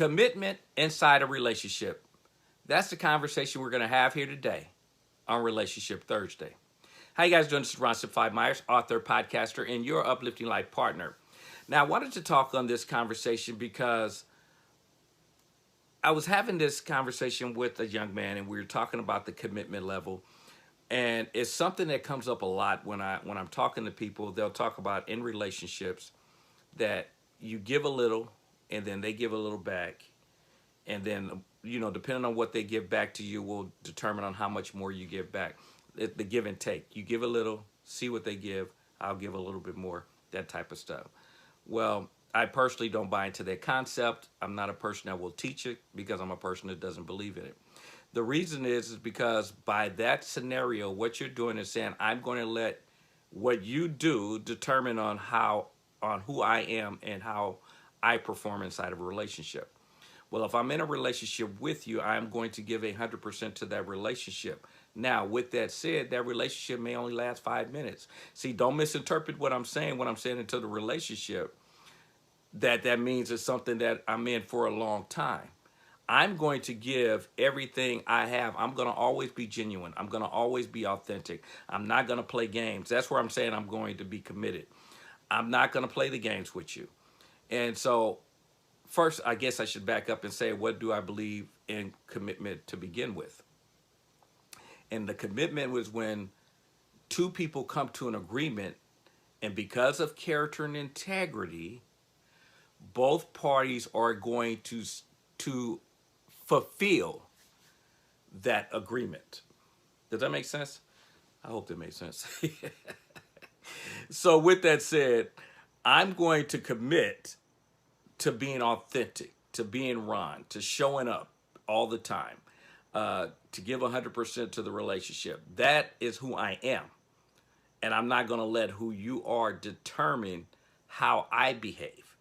Commitment inside a relationship. That's the conversation we're going to have here today on Relationship Thursday. How you guys doing? This is Ron Simplified Myers, author, podcaster, and your uplifting life partner. Now, I wanted to talk on this conversation because I was having this conversation with a young man, and we were talking about the commitment level. And it's something that comes up a lot when I'm talking to people. They'll talk about in relationships that you give a little, and then they give a little back, and then depending on what they give back to you will determine on how much more you give back. The give and take. You give a little, see what they give. I'll give a little bit more. That type of stuff. Well, I personally don't buy into that concept. I'm not a person that will teach it because I'm a person that doesn't believe in it. The reason is because by that scenario, what you're doing is saying, I'm going to let what you do determine on who I am and how I perform inside of a relationship. Well, if I'm in a relationship with you, I'm going to give 100% to that relationship. Now, with that said, that relationship may only last 5 minutes. See, don't misinterpret what I'm saying. When I'm saying into the relationship, that means it's something that I'm in for a long time. I'm going to give everything I have. I'm going to always be genuine. I'm going to always be authentic. I'm not going to play games. That's where I'm saying I'm going to be committed. I'm not going to play the games with you. And so first, I guess I should back up and say, what do I believe in commitment to begin with? And the commitment was when two people come to an agreement, and because of character and integrity, both parties are going to fulfill that agreement. Does that make sense? I hope that makes sense. So with that said, I'm going to commit to being authentic, to being Ron, to showing up all the time, to give 100% to the relationship. That is who I am. And I'm not going to let who you are determine how I behave.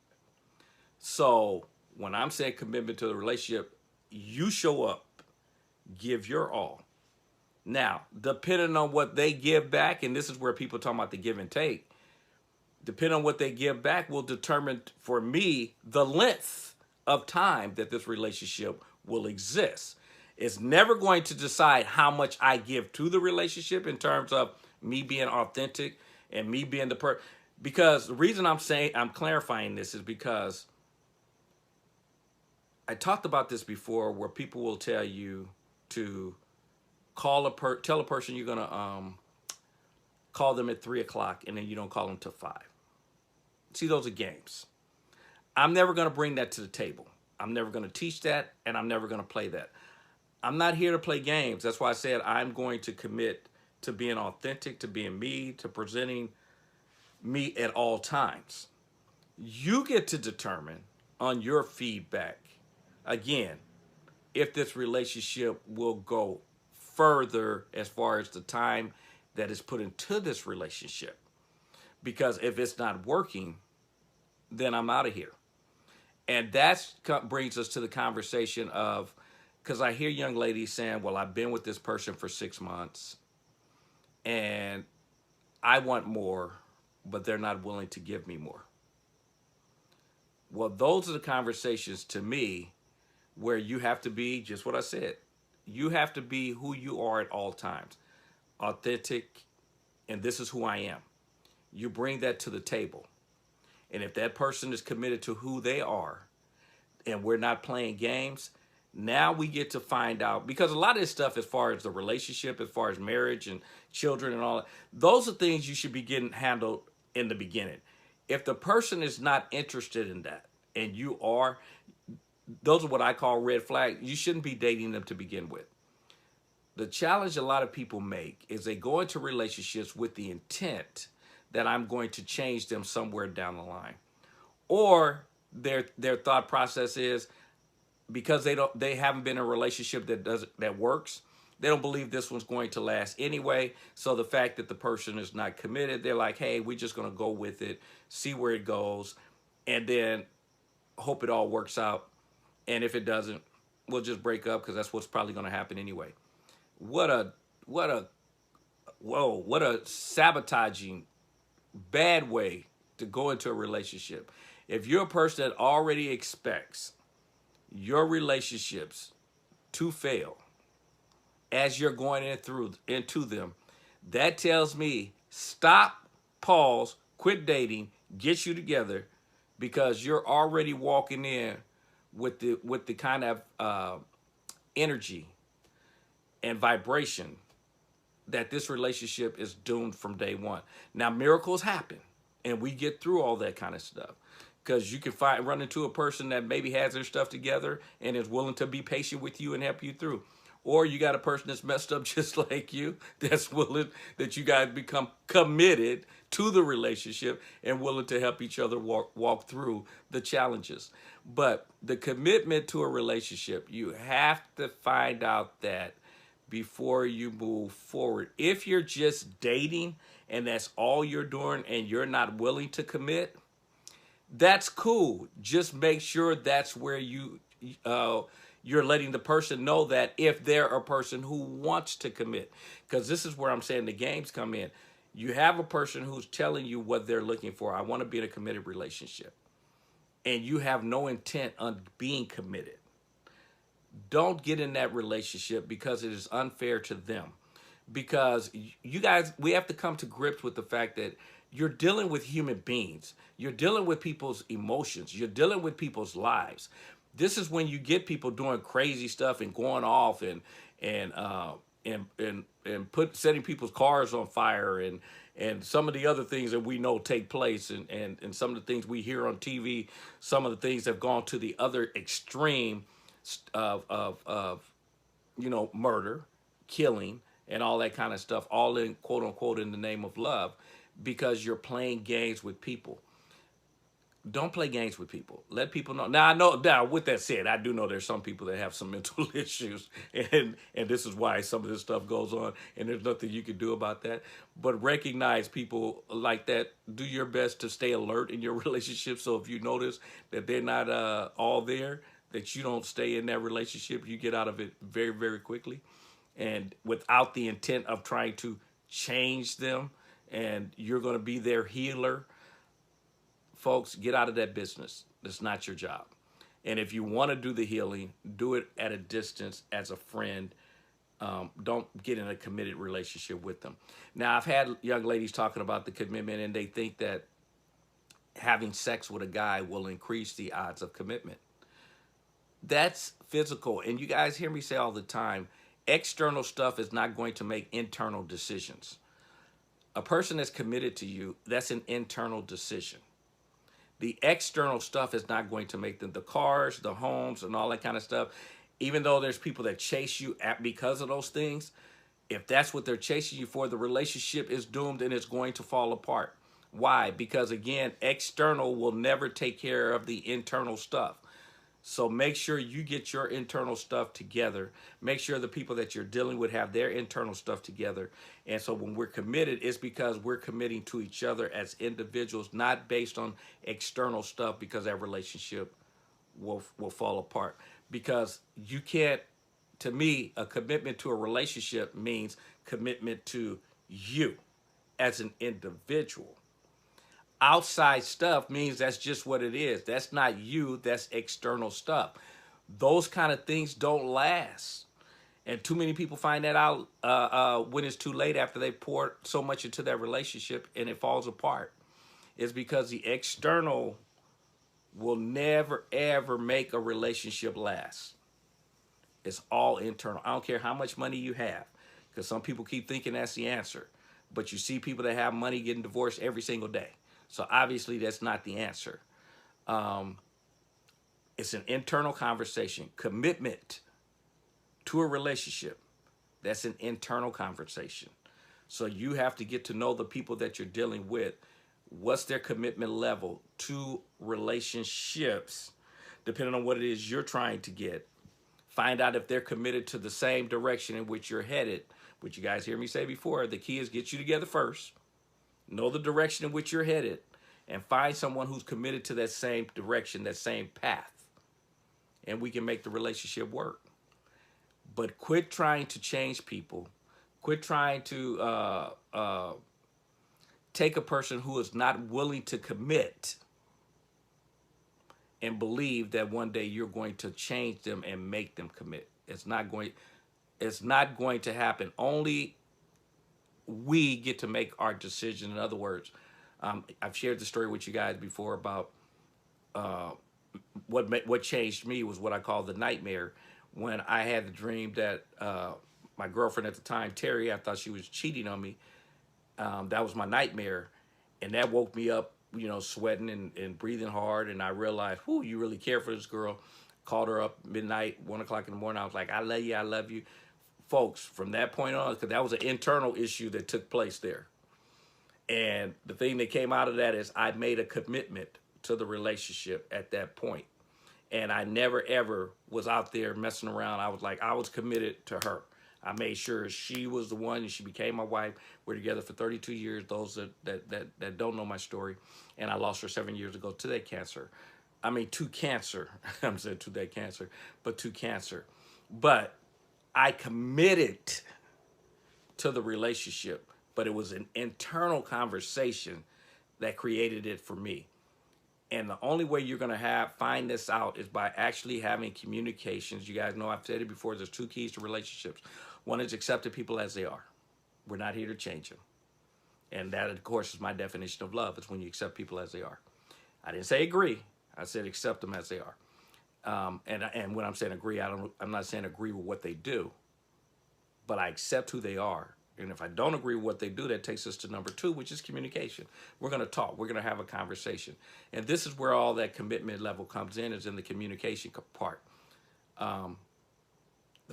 So when I'm saying commitment to the relationship, you show up, give your all. Now, depending on what they give back, and this is where people talk about the give and take, depending on what they give back will determine for me the length of time that this relationship will exist. It's never going to decide how much I give to the relationship in terms of me being authentic and me being the person. Because the reason I'm clarifying this is because I talked about this before, where people will tell you to tell a person you're gonna call them at 3:00, and then you don't call them till 5. See, those are games. I'm never gonna bring that to the table. I'm never gonna teach that, and I'm never gonna play that. I'm not here to play games. That's why I said I'm going to commit to being authentic, to being me, to presenting me at all times. You get to determine on your feedback, again, if this relationship will go further as far as the time that is put into this relationship. Because if it's not working, then I'm out of here. And that brings us to the conversation of, because I hear young ladies saying, well, I've been with this person for 6 months and I want more, but they're not willing to give me more. Well, those are the conversations to me where you have to be just what I said. You have to be who you are at all times. Authentic, and this is who I am. You bring that to the table. And if that person is committed to who they are, and we're not playing games, now we get to find out, because a lot of this stuff as far as the relationship, as far as marriage and children and all that, those are things you should be getting handled in the beginning. If the person is not interested in that, and you are, those are what I call red flags. You shouldn't be dating them to begin with. The challenge a lot of people make is they go into relationships with the intent that I'm going to change them somewhere down the line. Or their thought process is, because they haven't been in a relationship that works, they don't believe this one's going to last anyway. So the fact that the person is not committed, they're like, hey, we're just going to go with it, see where it goes, and then hope it all works out. And if it doesn't, we'll just break up, because that's what's probably going to happen anyway. What a sabotaging, bad way to go into a relationship. If you're a person that already expects your relationships to fail as you're going into them, that tells me stop, pause, quit dating, get you together, because you're already walking in with the kind of energy and vibration that this relationship is doomed from day one. Now, miracles happen, and we get through all that kind of stuff, because you can run into a person that maybe has their stuff together and is willing to be patient with you and help you through. Or you got a person that's messed up just like you, that's willing, that you guys become committed to the relationship and willing to help each other walk through the challenges. But the commitment to a relationship, you have to find out that before you move forward. If you're just dating and that's all you're doing and you're not willing to commit, that's cool. Just make sure that's where you're letting the person know that if they're a person who wants to commit. Because this is where I'm saying the games come in. You have a person who's telling you what they're looking for. I want to be in a committed relationship. And you have no intent on being committed. Don't get in that relationship, because it is unfair to them. Because you guys, we have to come to grips with the fact that you're dealing with human beings. You're dealing with people's emotions. You're dealing with people's lives. This is when you get people doing crazy stuff and going off and setting people's cars on fire and some of the other things that we know take place, and some of the things we hear on TV. Some of the things have gone to the other extreme of murder, killing, and all that kind of stuff, all in quote unquote in the name of love, because you're playing games with people. Don't play games with people. Let people know. Now, I know. Now, with that said, I do know there's some people that have some mental issues, and this is why some of this stuff goes on, and there's nothing you can do about that. But recognize people like that. Do your best to stay alert in your relationship. So if you notice that they're not all there, that you don't stay in that relationship, you get out of it very, very quickly, and without the intent of trying to change them, and you're going to be their healer. Folks, get out of that business. That's not your job. And if you want to do the healing, do it at a distance as a friend. Don't get in a committed relationship with them. Now, I've had young ladies talking about the commitment, and they think that having sex with a guy will increase the odds of commitment. That's physical. And you guys hear me say all the time, external stuff is not going to make internal decisions. A person that's committed to you, that's an internal decision. The external stuff is not going to make them, the cars, the homes, and all that kind of stuff. Even though there's people that chase you because of those things, if that's what they're chasing you for, the relationship is doomed and it's going to fall apart. Why? Because again, external will never take care of the internal stuff. So make sure you get your internal stuff together. Make sure the people that you're dealing with have their internal stuff together. And so when we're committed, it's because we're committing to each other as individuals, not based on external stuff, because that relationship will fall apart. Because you can't, to me, a commitment to a relationship means commitment to you as an individual. Outside stuff means that's just what it is. That's not you, that's external stuff. Those kind of things don't last. And too many people find that out when it's too late, after they pour so much into that relationship and it falls apart. It's because the external will never, ever make a relationship last. It's all internal. I don't care how much money you have, because some people keep thinking that's the answer. But you see people that have money getting divorced every single day. So obviously that's not the answer. It's an internal conversation. Commitment to a relationship, that's an internal conversation. So you have to get to know the people that you're dealing with. What's their commitment level to relationships, depending on what it is you're trying to get. Find out if they're committed to the same direction in which you're headed. Which you guys hear me say before, the key is get you together first. Know the direction in which you're headed, and find someone who's committed to that same direction, that same path. And we can make the relationship work. But quit trying to change people. Quit trying to take a person who is not willing to commit and believe that one day you're going to change them and make them commit. It's not going to happen. Only we get to make our decision. In other words, I've shared the story with you guys before about what changed me was what I call the nightmare. When I had the dream that my girlfriend at the time, Terry, I thought she was cheating on me. That was my nightmare, and that woke me up, sweating and breathing hard. And I realized, whoo, you really care for this girl. Called her up midnight, 1 o'clock in the morning. I was like, I love you, I love you. Folks, from that point on, because that was an internal issue that took place there. And the thing that came out of that is I made a commitment to the relationship at that point. And I never, ever was out there messing around. I was committed to her. I made sure she was the one, and she became my wife. We're together for 32 years, those that don't know my story. And I lost her 7 years ago to that cancer. To cancer. I'm saying to that cancer, but to cancer. But I committed to the relationship, but it was an internal conversation that created it for me. And the only way you're going to find this out is by actually having communications. You guys know I've said it before. There's 2 keys to relationships. One is accepting people as they are. We're not here to change them. And that, of course, is my definition of love. It's when you accept people as they are. I didn't say agree. I said accept them as they are. And when I'm saying agree, I'm not saying agree with what they do, but I accept who they are. And if I don't agree with what they do, that takes us to number 2, which is communication. We're going to talk. We're going to have a conversation. And this is where all that commitment level comes in, is in the communication part. The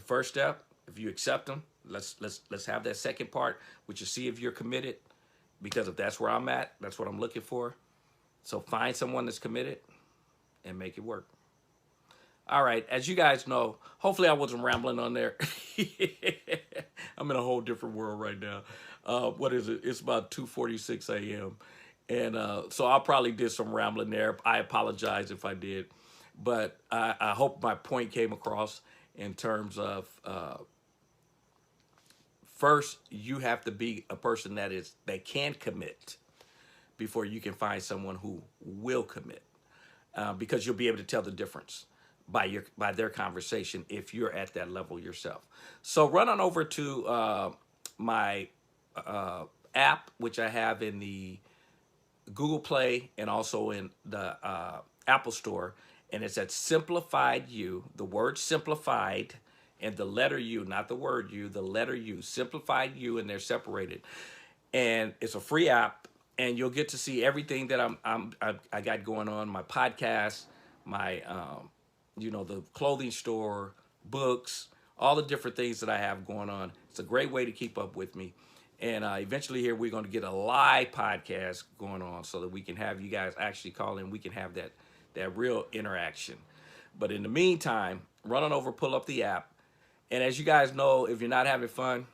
first step, if you accept them, let's have that second part, which is see if you're committed. Because if that's where I'm at, that's what I'm looking for. So find someone that's committed and make it work. All right, as you guys know, hopefully I wasn't rambling on there. I'm in a whole different world right now. What is it? It's about 2:46 a.m. And so I probably did some rambling there. I apologize if I did. But I hope my point came across in terms of, first, you have to be a person that can commit before you can find someone who will commit. Because you'll be able to tell the difference by their conversation if you're at that level yourself. So run on over to my app, which I have in the Google Play and also in the Apple Store, and it's at Simplified You, the word simplified and the letter U, not the word U, the letter U, Simplified You, and they're separated. And it's a free app, and you'll get to see everything that I got going on, my podcast, my the clothing store, books, all the different things that I have going on. It's a great way to keep up with me. And eventually here we're going to get a live podcast going on so that we can have you guys actually call in. We can have that real interaction. But in the meantime, run on over, pull up the app. And as you guys know, if you're not having fun,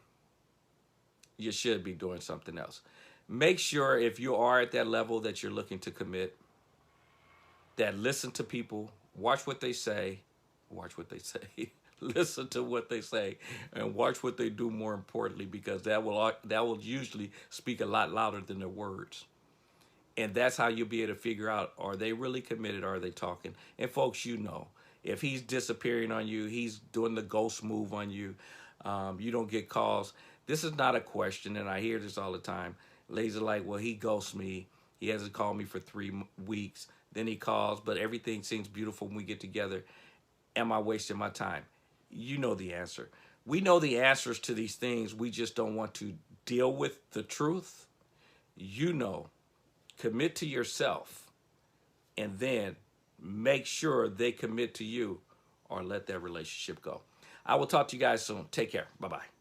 you should be doing something else. Make sure if you are at that level that you're looking to commit, that listen to people, watch what they say, listen to what they say, and watch what they do more importantly, because that will usually speak a lot louder than their words. And that's how you'll be able to figure out, are they really committed, or are they talking? And folks, if he's disappearing on you, he's doing the ghost move on you, you don't get calls. This is not a question, and I hear this all the time. Ladies are like, well, he ghosts me. He hasn't called me for 3 weeks. Then he calls, but everything seems beautiful when we get together. Am I wasting my time? You know the answer. We know the answers to these things. We just don't want to deal with the truth. Commit to yourself, and then make sure they commit to you, or let that relationship go. I will talk to you guys soon. Take care. Bye-bye.